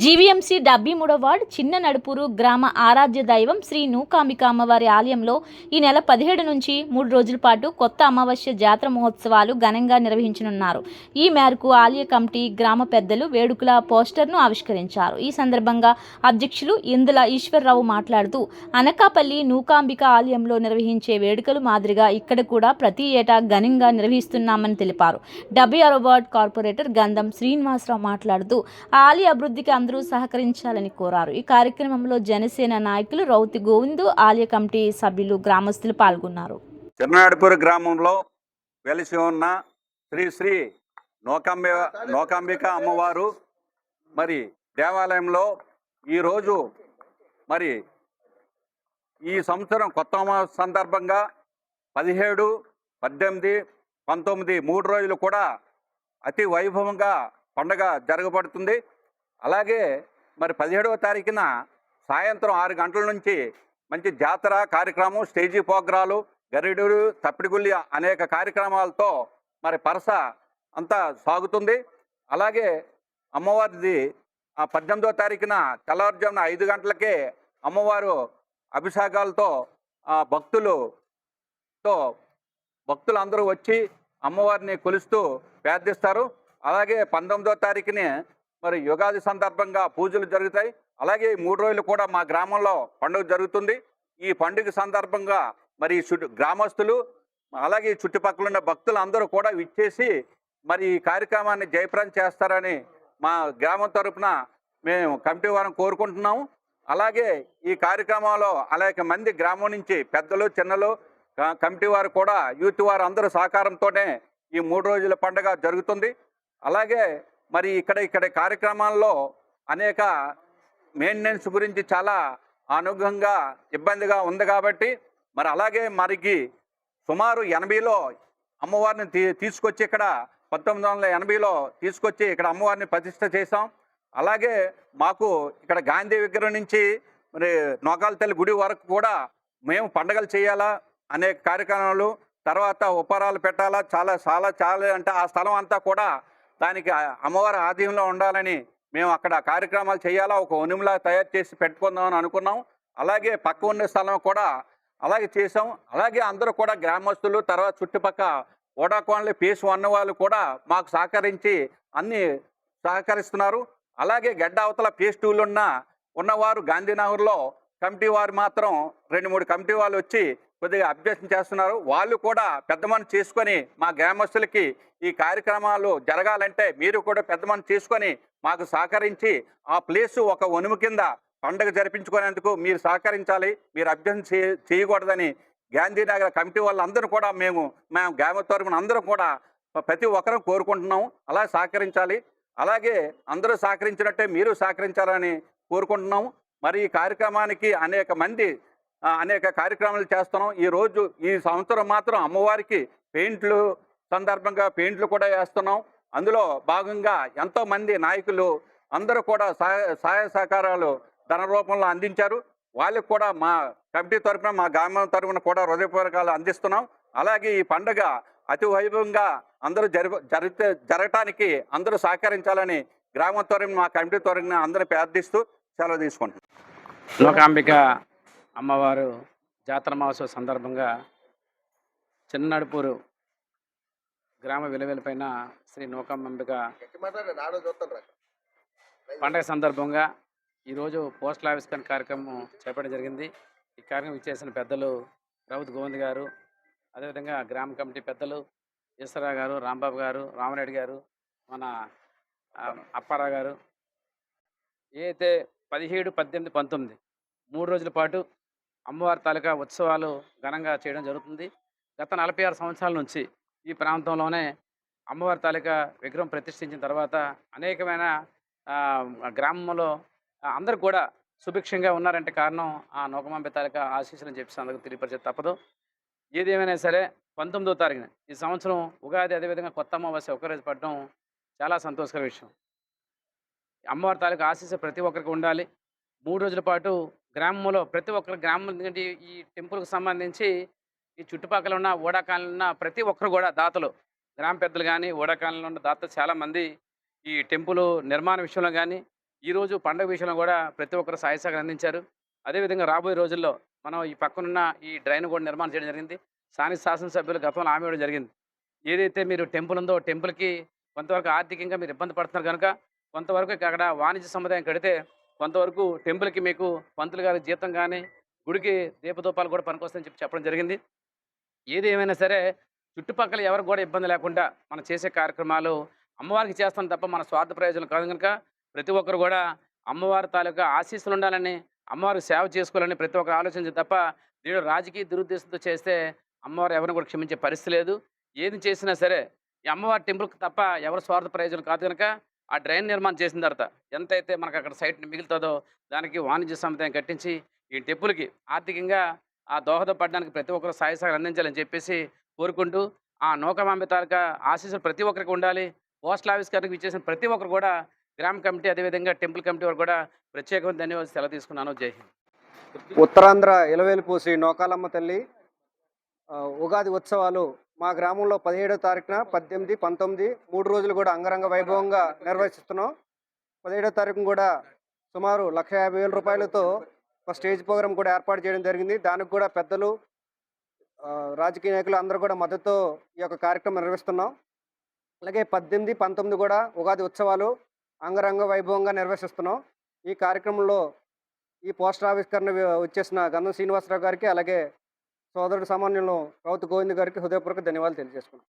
GVMC 73వ ward చిన్న నడుపూరు గ్రామ ఆరాధ్య దైవం శ్రీ నూకాంబిక అమ్మవారి ఆలయంలో ఈ నెల 17 నుంచి 3 రోజుల పాటు కొత్త అమావాస్య జాతర మహోత్సవాలు ఘనంగా నిర్వహించనున్నారు. ఈ మేరకు ఆలయ కమిటీ గ్రామ పెద్దలు వేడుకల పోస్టర్ను ఆవిష్కరించారు. ఈ సందర్భంగా అధ్యక్షులు ఇందుల ఈశ్వరరావు మాట్లాడుతూ అనకాపల్లి నూకాంబిక ఆలయంలో నిర్వహించే వేడుకలు మాదిరిగా ఇక్కడ కూడా ప్రతి ఏటా ఘనంగా నిర్వహిస్తున్నామని తెలిపారు. 76వ వార్డు కార్పొరేటర్ గంధం శ్రీనివాసరావు మాట్లాడుతూ ఆలయ అభివృద్ధికి అందరూ సహకరించాలని కోరారు. ఈ కార్యక్రమంలో జనసేన నాయకులు రౌతి గోవిందు, ఆలయ కమిటీ సభ్యులు, గ్రామస్తులు పాల్గొన్నారు. చిన్ననడుపూరు గ్రామంలో వెలిసి ఉన్న శ్రీ శ్రీ నూకాంబిక అమ్మవారు మరి దేవాలయంలో ఈరోజు మరి ఈ సంవత్సరం కొత్త సందర్భంగా 17, 18, 19 3 రోజులు కూడా అతి వైభవంగా పండగ జరగబడుతుంది. అలాగే మరి 17వ తారీఖున సాయంత్రం 6 గంటల నుంచి మంచి జాతర కార్యక్రమం, స్టేజీ ప్రోగ్రాలు, గరిడులు, తప్పిడిగుల్లి అనేక కార్యక్రమాలతో మరి పరస అంతా సాగుతుంది. అలాగే అమ్మవారిది 18వ తారీఖున తెల్లవారుజామున 5 గంటలకే అమ్మవారు అభిషేకాలతో భక్తులందరూ వచ్చి అమ్మవారిని కొలుస్తూ ప్రార్థిస్తారు. అలాగే 19వ తారీఖుని మరి యుగాది సందర్భంగా పూజలు జరుగుతాయి. అలాగే 3 రోజులు కూడా మా గ్రామంలో పండుగ జరుగుతుంది. ఈ పండుగ సందర్భంగా మరి గ్రామస్తులు అలాగే చుట్టుపక్కల ఉన్న భక్తులు అందరూ కూడా విచ్చేసి మరి ఈ కార్యక్రమాన్ని జయప్రదం చేస్తారని మా గ్రామం తరపున మేము కమిటీ వారిని కోరుకుంటున్నాము. అలాగే ఈ కార్యక్రమంలో అనేక మంది గ్రామం నుంచి పెద్దలు, చిన్నలు, కమిటీ వారు కూడా యూత్ వారు అందరూ సహకారంతోనే ఈ 3 రోజుల పండుగ జరుగుతుంది. అలాగే మరి ఇక్కడ కార్యక్రమాల్లో అనేక మెయింటెనెన్స్ గురించి చాలా అనుగుణంగా ఇబ్బందిగా ఉంది కాబట్టి మరి అలాగే మరికి సుమారు 80లో అమ్మవారిని తీసుకొచ్చి ఇక్కడ 1980లో తీసుకొచ్చి ఇక్కడ అమ్మవారిని ప్రతిష్ఠ చేశాం. అలాగే మాకు ఇక్కడ గాంధీ విగ్రహం నుంచి మరి నోకాల తల్లి గుడి వరకు కూడా మేము పండగలు చేయాలా, అనేక కార్యక్రమాలు, తర్వాత ఉపహారాలు పెట్టాలా, చాలా అంటే ఆ స్థలం అంతా కూడా దానికి అమ్మవారి ఆధీనంలో ఉండాలని మేము అక్కడ కార్యక్రమాలు చేయాలా, ఒక ఒనుములా తయారు చేసి పెట్టుకుందామని అనుకున్నాం. అలాగే పక్క ఉన్న స్థలం కూడా అలాగే చేసాం. అలాగే అందరూ కూడా గ్రామస్తులు, తర్వాత చుట్టుపక్క ఓడాకోన్లు PS 1 వాళ్ళు కూడా మాకు సహకరించి అన్నీ సహకరిస్తున్నారు. అలాగే గడ్డ అవతల PS 2లో ఉన్నవారు గాంధీనగర్లో కమిటీ వారు మాత్రం 2-3 కమిటీ వాళ్ళు వచ్చి కొద్దిగా అభ్యర్థన చేస్తున్నారు. వాళ్ళు కూడా పెద్ద మనసు చేసుకొని మా గ్రామస్తులకి ఈ కార్యక్రమాలు జరగాలంటే మీరు కూడా పెద్ద మనసు చేసుకొని మాకు సహకరించి ఆ ప్లేసు ఒక ఒనుము కింద పండుగ జరిపించుకునేందుకు మీరు సహకరించాలి, మీరు అభ్యర్థన చేయకూడదని గాంధీనగర్ కమిటీ వాళ్ళందరూ కూడా మేము గ్రామ తరపున అందరూ కూడా ప్రతి ఒక్కరూ కోరుకుంటున్నాము. అలా సహకరించాలి. అలాగే అందరూ సహకరించినట్టే మీరు సహకరించాలని కోరుకుంటున్నాము. మరి ఈ కార్యక్రమానికి అనేక కార్యక్రమాలు చేస్తున్నాం. ఈ సంవత్సరం మాత్రం అమ్మవారికి సందర్భంగా పెయింట్లు కూడా వేస్తున్నాం. అందులో భాగంగా ఎంతోమంది నాయకులు అందరూ కూడా సహాయ సహకారాలు ధన రూపంలో అందించారు. వాళ్ళకి కూడా మా కమిటీ తరఫున, మా గ్రామం తరఫున కూడా హృదయపూర్వకాలు అందిస్తున్నాం. అలాగే ఈ పండుగ అతి వైభవంగా అందరూ జరగటానికి అందరూ సహకరించాలని గ్రామం తరఫున, మా కమిటీ తరఫున అందరూ ప్రార్థిస్తూ సెలవు తీసుకుంటున్నాం. నూకాంబిక అమ్మవారు జాతర మహోత్సవ సందర్భంగా చిన్ననడుపూరు గ్రామ విలువలపైన శ్రీ నూకాంబిక పండగ సందర్భంగా ఈరోజు పోస్టల్ ఆవిష్కరణ కార్యక్రమం చేపట్టడం జరిగింది. ఈ కార్యక్రమం ఇచ్చేసిన పెద్దలు రౌత్ గోవింద్ గారు, అదేవిధంగా గ్రామ కమిటీ పెద్దలు ఈశ్వరరావు గారు, రాంబాబు గారు, రామరెడ్డి గారు, మన అప్పారావు గారు, ఏదైతే 17, 18, 19 3 రోజుల పాటు అమ్మవారి తాలూకా ఉత్సవాలు ఘనంగా చేయడం జరుగుతుంది. గత 46 సంవత్సరాల నుంచి ఈ ప్రాంతంలోనే అమ్మవారి తాలూకా విగ్రహం ప్రతిష్ఠించిన తర్వాత అనేకమైన గ్రామంలో అందరూ కూడా సుభిక్షంగా ఉన్నారంటే కారణం ఆ నూకాంబిక తాలూకా ఆశీస్సులని చెప్పి అందరికీ తెలియపరిచేది తప్పదు. ఏదేమైనా సరే 19వ తారీఖున ఈ సంవత్సరం ఉగాది, అదేవిధంగా కొత్త అమావాస్య ఒకరోజు పడడం చాలా సంతోషకర విషయం. అమ్మవారి తాలూకా ఆశీస్సు ప్రతి ఒక్కరికి ఉండాలి. 3 రోజుల పాటు గ్రామంలో ప్రతి ఒక్కరు ఎందుకంటే ఈ టెంపుల్కి సంబంధించి ఈ చుట్టుపక్కల ఉన్న ఓడాకాలంలో ఉన్న ప్రతి ఒక్కరు కూడా దాతలు, గ్రామ పెద్దలు కానీ ఓడాకాలంలో ఉన్న దాతలు చాలామంది ఈ టెంపుల్ నిర్మాణ విషయంలో కానీ ఈరోజు పండుగ విషయంలో కూడా ప్రతి ఒక్కరు సహాయ సహకారాలు అందించారు. అదేవిధంగా రాబోయే రోజుల్లో మనం ఈ పక్కనున్న ఈ డ్రైన్ కూడా నిర్మాణం చేయడం జరిగింది. స్థానిక శాసనసభ్యులు గతంలో హామీ ఇవ్వడం జరిగింది. ఏదైతే మీరు టెంపుల్ ఉందో టెంపుల్‌కి కొంతవరకు ఆర్థికంగా మీరు ఇబ్బంది పడుతున్నారు గనుక, కొంతవరకు అక్కడ వాణిజ్య సముదాయం కడితే, కొంతవరకు టెంపుల్‌కి మీకు పంతులు గారి జీతం గాని, గుడికి దీపధూపాలు కూడా పనికొస్తాయని చెప్పడం జరిగింది. ఏది ఏమైనా సరే చుట్టుపక్కల ఎవరికి కూడా ఇబ్బంది లేకుండా మనం చేసే కార్యక్రమాలు అమ్మవారికి చేస్తాం తప్ప మన స్వార్థ ప్రయోజనం కాదు కనుక ప్రతి ఒక్కరు కూడా అమ్మవారి తాలూకా ఆశీస్సులు ఉండాలని, అమ్మవారికి సేవ చేసుకోవాలని ప్రతి ఒక్కరు ఆలోచించి తప్ప దీనిలో రాజకీయ దురుద్దేశంతో చేస్తే అమ్మవారు ఎవరిని కూడా క్షమించే పరిస్థితి లేదు. ఏది చేసినా సరే ఈ అమ్మవారి టెంపుల్‌కి తప్ప ఎవరి స్వార్థ ప్రయోజనం కాదు కనుక ఆ డ్రైన్ నిర్మాణం చేసిన తర్వాత ఎంతైతే మనకు అక్కడ సైట్ మిగులుతుందో దానికి వాణిజ్య సముదాయం కట్టించి ఈ టెంపుల్‌కి ఆర్థికంగా దోహదపడడానికి ప్రతి ఒక్కరు సహాయ సహకారాలు అందించాలని చెప్పేసి కోరుకుంటూ, ఆ నూకమాంబ తాలూకా ఆశీస్సులు ప్రతి ఒక్కరికి ఉండాలి. పోస్టల్ ఆఫీస్ గారికి విచ్చేసిన ప్రతి ఒక్కరు కూడా గ్రామ కమిటీ అదేవిధంగా టెంపుల్ కమిటీ వారు కూడా ప్రత్యేకమైన ధన్యవాదాలు సెలవు తీసుకున్నాను. జై హింద్. ఉత్తరాంధ్ర ఇలవేలుపు శ్రీ నూకాలమ్మ తల్లి ఉగాది ఉత్సవాలు మా గ్రామంలో 17వ తారీఖున 18, 19 3 రోజులు కూడా అంగరంగ వైభవంగా నిర్వహిస్తున్నాం. 17వ తారీఖున కూడా సుమారు 1,50,000 రూపాయలతో ఒక స్టేజ్ ప్రోగ్రాం కూడా ఏర్పాటు చేయడం జరిగింది. దానికి కూడా పెద్దలు, రాజకీయ నాయకులు అందరూ కూడా మద్దతుతో ఈ యొక్క కార్యక్రమం నిర్వహిస్తున్నాం. అలాగే 18, 19 కూడా ఉగాది ఉత్సవాలు అంగరంగ వైభవంగా నిర్వహిస్తున్నాం. ఈ కార్యక్రమంలో ఈ పోస్టర్ ఆవిష్కరణ వచ్చేసిన గంధం శ్రీనివాసరావు గారికి, అలాగే సోదరుడు సామాన్యులు రౌతు గోవింద్ గారికి హృదయపూర్వక ధన్యవాదాలు తెలియజేసుకున్నాం.